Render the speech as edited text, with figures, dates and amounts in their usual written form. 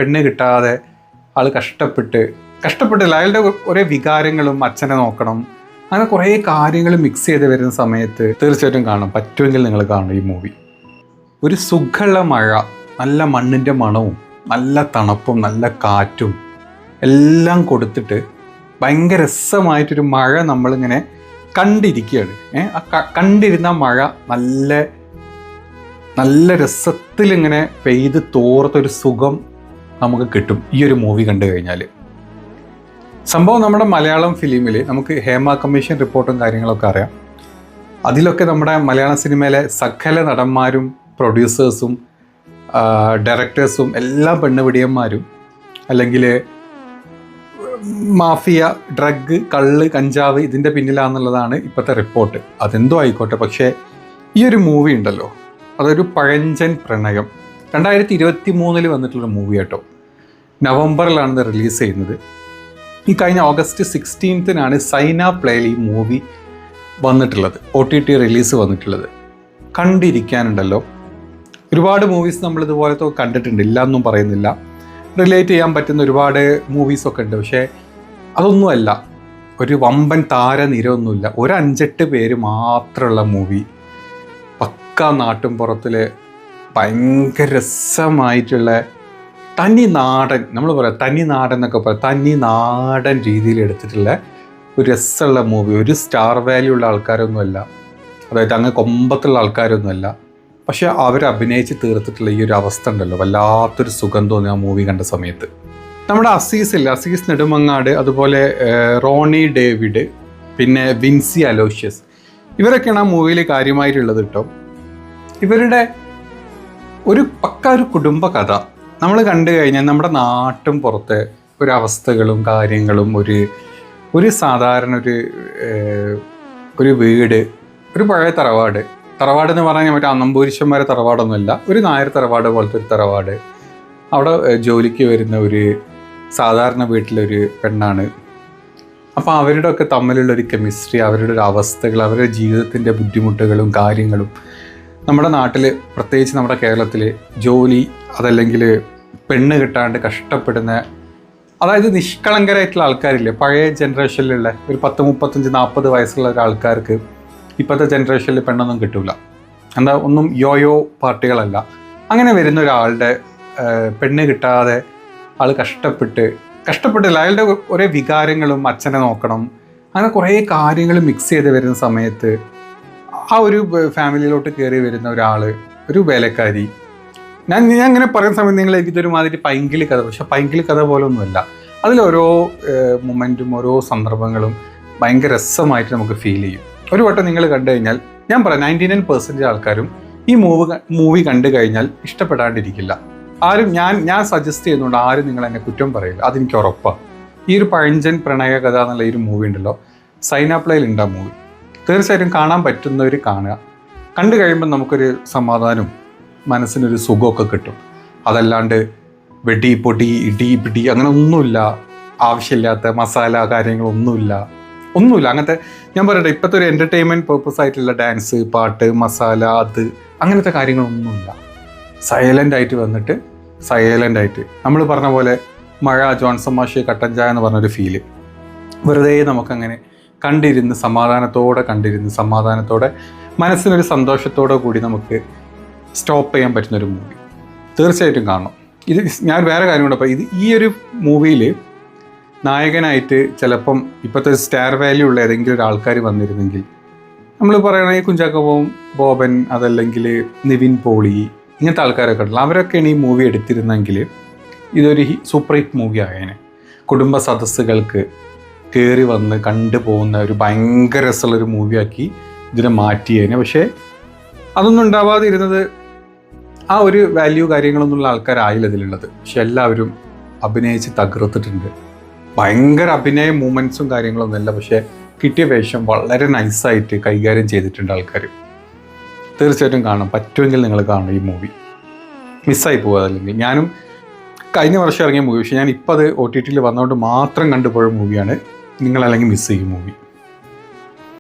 പെണ്ണ് കിട്ടാതെ ആൾ കഷ്ടപ്പെട്ടില്ല, അയാളുടെ കുറേ വികാരങ്ങളും അച്ഛനെ നോക്കണം, അങ്ങനെ കുറേ കാര്യങ്ങൾ മിക്സ് ചെയ്ത് വരുന്ന സമയത്ത് തീർച്ചയായിട്ടും കാണാം. പറ്റുമെങ്കിൽ നിങ്ങൾ കാണും ഈ മൂവി. ഒരു സുഖമുള്ള മഴ, നല്ല മണ്ണിൻ്റെ മണവും നല്ല തണുപ്പും നല്ല കാറ്റും എല്ലാം കൊടുത്തിട്ട് ഭയങ്കര രസമായിട്ടൊരു മഴ നമ്മളിങ്ങനെ കണ്ടിരിക്കുകയാണ്. കണ്ടിരുന്ന മഴ നല്ല നല്ല രസത്തിലിങ്ങനെ പെയ്ത് തോർത്തൊരു സുഖം നമുക്ക് കിട്ടും ഈ ഒരു മൂവി കണ്ടു കഴിഞ്ഞാൽ. സംഭവം നമ്മുടെ മലയാളം ഫിലിമിൽ നമുക്ക് ഹേമ കമ്മീഷൻ റിപ്പോർട്ടും കാര്യങ്ങളൊക്കെ അറിയാം. അതിലൊക്കെ നമ്മുടെ മലയാള സിനിമയിലെ സകല നടന്മാരും പ്രൊഡ്യൂസേഴ്സും ഡയറക്ടേഴ്സും എല്ലാം പെണ്ണുപിടിയന്മാരും അല്ലെങ്കിൽ മാഫിയ, ഡ്രഗ്, കള്ള്, കഞ്ചാവ് ഇതിൻ്റെ പിന്നിലാണെന്നുള്ളതാണ് ഇപ്പോഴത്തെ റിപ്പോർട്ട്. അതെന്തോ ആയിക്കോട്ടെ, പക്ഷേ ഈ ഒരു മൂവി ഉണ്ടല്ലോ, അതൊരു പഴഞ്ചൻ പ്രണയം. 2023 വന്നിട്ടുള്ളൊരു മൂവി കേട്ടോ. നവംബറിലാണ് റിലീസ് ചെയ്യുന്നത്. ഈ കഴിഞ്ഞ ഓഗസ്റ്റ് 16 സൈന പ്ലേയിൽ ഈ മൂവി വന്നിട്ടുള്ളത്, OTT റിലീസ് വന്നിട്ടുള്ളത്. കണ്ടിരിക്കാനുണ്ടല്ലോ. ഒരുപാട് മൂവീസ് നമ്മളിതുപോലത്തെ കണ്ടിട്ടുണ്ട്, ഇല്ല എന്നും പറയുന്നില്ല. റിലേറ്റ് ചെയ്യാൻ പറ്റുന്ന ഒരുപാട് മൂവീസൊക്കെ ഉണ്ട്. പക്ഷേ അതൊന്നുമല്ല, ഒരു വമ്പൻ താരനിരയൊന്നുമില്ല, ഒരു 5-8 പേര് മാത്രമുള്ള മൂവി. പക്ക നാട്ടുംപുറത്തിൽ ഭയങ്കര രസമായിട്ടുള്ള തനി നാടൻ, നമ്മൾ പറയാം തനി നാടൻ എന്നൊക്കെ പറയാം, തനി നാടൻ രീതിയിൽ എടുത്തിട്ടുള്ള ഒരു രസമുള്ള മൂവി. ഒരു സ്റ്റാർ വാല്യൂ ഉള്ള ആൾക്കാരൊന്നുമല്ല, അതായത് അങ്ങ് കൊമ്പത്തുള്ള ആൾക്കാരൊന്നുമല്ല. പക്ഷെ അവർ അഭിനയിച്ച് തീർത്തിട്ടുള്ള ഈ ഒരു അവസ്ഥ ഉണ്ടല്ലോ, വല്ലാത്തൊരു സുഖം തോന്നി ആ മൂവി കണ്ട സമയത്ത്. നമ്മുടെ അസീസ് നെടുമങ്ങാട്, അതുപോലെ റോണി ഡേവിഡ്, പിന്നെ വിൻസി അലോഷ്യസ്, ഇവരൊക്കെയാണ് ആ മൂവിയിൽ കാര്യമായിട്ടുള്ളത് കേട്ടോ. ഇവരുടെ ഒരു ഒരു കുടുംബ കഥ നമ്മൾ കണ്ടു കഴിഞ്ഞാൽ നമ്മുടെ നാട്ടും പുറത്തെ ഒരു അവസ്ഥകളും കാര്യങ്ങളും, ഒരു സാധാരണ ഒരു വീട്, ഒരു പഴയ തറവാട് എന്ന് പറഞ്ഞാൽ മറ്റേ അന്നമ്പൂരിശന്മാരെ തറവാടൊന്നുമല്ല, ഒരു നായർ തറവാട് പോലത്തെ ഒരു തറവാട്. അവിടെ ജോലിക്ക് വരുന്ന ഒരു സാധാരണ വീട്ടിലൊരു പെണ്ണാണ്. അപ്പോൾ അവരുടെ ഒക്കെ തമ്മിലുള്ളൊരു കെമിസ്ട്രി, അവരുടെ ഒരു അവസ്ഥകൾ, അവരുടെ ജീവിതത്തിൻ്റെ ബുദ്ധിമുട്ടുകളും കാര്യങ്ങളും, നമ്മുടെ നാട്ടിൽ പ്രത്യേകിച്ച് നമ്മുടെ കേരളത്തിൽ ജോലി അതല്ലെങ്കിൽ പെണ്ണ് കിട്ടാണ്ട് കഷ്ടപ്പെടുന്ന, അതായത് നിഷ്കളങ്കരായിട്ടുള്ള ആൾക്കാരില്ലേ, പഴയ ജനറേഷനിലുള്ള ഒരു 10, 35, 40 വയസ്സുള്ള ഒരാൾക്കാർക്ക് ഇപ്പോഴത്തെ ജനറേഷനിൽ പെണ്ണൊന്നും കിട്ടില്ല. എന്താ, ഒന്നും യോയോ പാർട്ടികളല്ല. അങ്ങനെ വരുന്ന ഒരാളുടെ പെണ്ണ് കിട്ടാതെ ആൾ കഷ്ടപ്പെട്ടില്ല, അയാളുടെ കുറേ വികാരങ്ങളും അച്ഛനെ നോക്കണം, അങ്ങനെ കുറേ കാര്യങ്ങൾ മിക്സ് ചെയ്ത് വരുന്ന സമയത്ത് ആ ഒരു ഫാമിലിയിലോട്ട് കയറി വരുന്ന ഒരാൾ, ഒരു വേലക്കാരി. ഞാൻ അങ്ങനെ പറയുന്ന സമയത്ത് നിങ്ങൾ എനിക്കിതൊരു മാതിരി പൈങ്കിളി കഥ, പക്ഷെ പൈങ്കിളി കഥ പോലെ ഒന്നുമല്ല. അതിലോരോ മൊമെൻറ്റും ഓരോ സന്ദർഭങ്ങളും ഭയങ്കര രസമായിട്ട് നമുക്ക് ഫീൽ ചെയ്യും. ഒരു വട്ടം നിങ്ങൾ കണ്ടു കഴിഞ്ഞാൽ, ഞാൻ പറയാം 99% ആൾക്കാരും ഈ മൂവി കണ്ടു കഴിഞ്ഞാൽ ഇഷ്ടപ്പെടാണ്ടിരിക്കില്ല. ആരും ഞാൻ സജസ്റ്റ് ചെയ്യുന്നുണ്ട്, ആരും നിങ്ങൾ എന്നെ കുറ്റം പറയില്ല, അതെനിക്ക് ഉറപ്പാണ്. ഈ ഒരു പഴഞ്ചൻ പ്രണയ കഥ എന്നുള്ള ഈ ഒരു മൂവി ഉണ്ടല്ലോ, സൈന പ്ലേയിൽ ഉണ്ട് ആ മൂവി. തീർച്ചയായിട്ടും കാണാൻ പറ്റുന്നവർ കാണുക. കണ്ടു കഴിയുമ്പോൾ നമുക്കൊരു സമാധാനവും മനസ്സിനൊരു സുഖമൊക്കെ കിട്ടും. അതല്ലാണ്ട് വെടി പൊടി ഇടി പിടി അങ്ങനെ ഒന്നുമില്ല, ആവശ്യമില്ലാത്ത മസാല കാര്യങ്ങളൊന്നുമില്ല. അങ്ങനത്തെ, ഞാൻ പറയട്ടെ, ഇപ്പോഴത്തെ ഒരു എൻ്റർടൈൻമെൻറ്റ് പേർപ്പസ് ആയിട്ടുള്ള ഡാൻസ്, പാട്ട്, മസാല, അത് അങ്ങനത്തെ കാര്യങ്ങളൊന്നുമില്ല. സൈലൻ്റായിട്ട് വന്നിട്ട് സൈലൻ്റായിട്ട് നമ്മൾ പറഞ്ഞ പോലെ മഴ, ജോൺസൺ മാഷ്, കട്ടൻ ചായ എന്ന് പറഞ്ഞൊരു ഫീല് വെറുതെ നമുക്കങ്ങനെ കണ്ടിരുന്ന് സമാധാനത്തോടെ മനസ്സിനൊരു സന്തോഷത്തോടെ കൂടി നമുക്ക് സ്റ്റോപ്പ് ചെയ്യാൻ പറ്റുന്നൊരു മൂവി. തീർച്ചയായിട്ടും കാണണം. ഇത് ഞാൻ വേറെ കാര്യം കൂടെ പറയാം, ഈ ഒരു മൂവിയിൽ നായകനായിട്ട് ചിലപ്പം ഇപ്പോഴത്തെ സ്റ്റാർ വാല്യൂ ഉള്ള ഏതെങ്കിലും ഒരു ആൾക്കാർ വന്നിരുന്നെങ്കിൽ, നമ്മൾ പറയണമെങ്കിൽ കുഞ്ചാക്കോ ബോബൻ, അതല്ലെങ്കിൽ നിവിൻ പോളി, ഇങ്ങനത്തെ ആൾക്കാരൊക്കെ ഉണ്ടല്ലോ, അവരൊക്കെയാണ് ഈ മൂവി എടുത്തിരുന്നെങ്കിൽ ഇതൊരു സൂപ്പർ ഹിറ്റ് മൂവി ആയേനെ. കുടുംബ സദസ്സുകൾക്ക് കയറി വന്ന് കണ്ടുപോകുന്ന ഒരു ഭയങ്കര രസമുള്ളൊരു മൂവിയാക്കി ഇതിനെ മാറ്റിയേനെ. പക്ഷേ അതൊന്നും ഉണ്ടാവാതിരുന്നത്, ആ ഒരു വാല്യൂ കാര്യങ്ങളൊന്നുള്ള ആൾക്കാരായില്ല ഇതിലുള്ളത്. പക്ഷെ എല്ലാവരും അഭിനയിച്ച് തകർത്തിട്ടുണ്ട്. ഭയങ്കര അഭിനയ മൂമെൻറ്റ്സും കാര്യങ്ങളൊന്നുമല്ല, പക്ഷേ കിട്ടിയ വേഷം വളരെ നൈസായിട്ട് കൈകാര്യം ചെയ്തിട്ടുണ്ട് ആൾക്കാർ. തീർച്ചയായിട്ടും കാണാം. പറ്റുമെങ്കിൽ നിങ്ങൾ കാണണം ഈ മൂവി, മിസ്സായി പോകുക. അല്ലെങ്കിൽ ഞാനും കഴിഞ്ഞ വർഷം ഇറങ്ങിയ മൂവി, പക്ഷേ ഞാൻ ഇപ്പോൾ അത് OTT വന്നുകൊണ്ട് മാത്രം കണ്ടുപോയ മൂവിയാണ്. നിങ്ങളല്ലെങ്കിൽ മിസ് ചെയ്യും മൂവി.